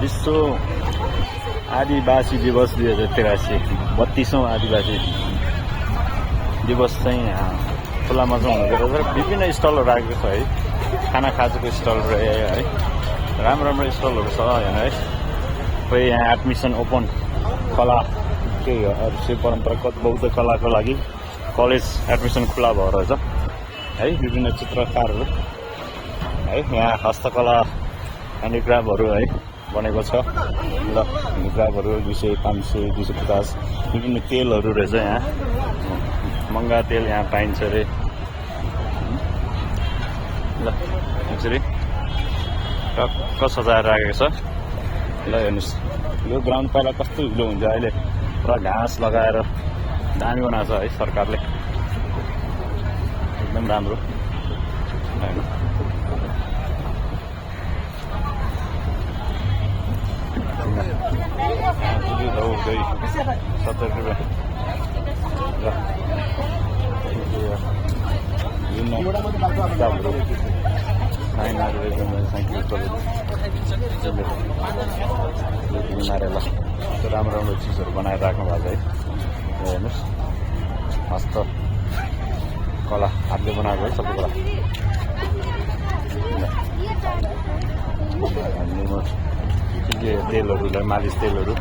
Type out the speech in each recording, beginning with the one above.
विश्व आदिवासी दिवस 2083 32औं आदिवासी दिवस चाहिँ यहाँ खुल्लामा चाहिँ हुँदो रहेछ। विभिन्न स्टलहरू राखेको छ है, खाना खाजाको स्टलहरू है, राम्रो राम्रो स्टलहरू छ यहाँ है। खोइ यहाँ एडमिसन ओपन कला के अरू शिव परम्परागत बौद्ध कलाको लागि कलेज एडमिसन खुला भयो रहेछ है। विभिन्न चित्रकारहरू है, यहाँ हस्तकला ह्यान्डिक्राफ्टहरू है बनेको छ ल। ह्यान्डिक्राफ्टहरू 200, 500, 250 विभिन्न तेलहरू रहेछ यहाँ। मङ्गा तेल यहाँ पाइन्छ अरे ल। यसरी टक्क सजाएर राखेको छ ल। हेर्नुहोस् यो ग्राउन्ड पहिला कस्तो हिलो हुन्छ, अहिले पुरा घाँस लगाएर दामी बनाएको छ है सरकारले, एकदम राम्रो होइन। दही 70 रुपियाँ ल। राम्रो राम्रो चिजहरू बनाएर राख्नु भएको है। हेर्नुहोस् हस्त कला हातले बनाएको है सबै कुरा। के तेलहरूलाई मालिस तेलहरू है।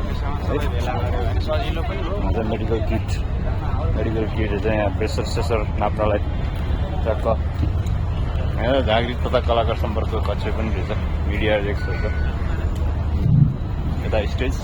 मेडिकल किटहरू चाहिँ यहाँ प्रेसर सेसर नाप्नलाई टक्क यहाँ झाँक्री तथा कलाकार सम्पर्क कक्ष पनि रहेछ, मिडिया डेस्क रहेछ। यता स्टेज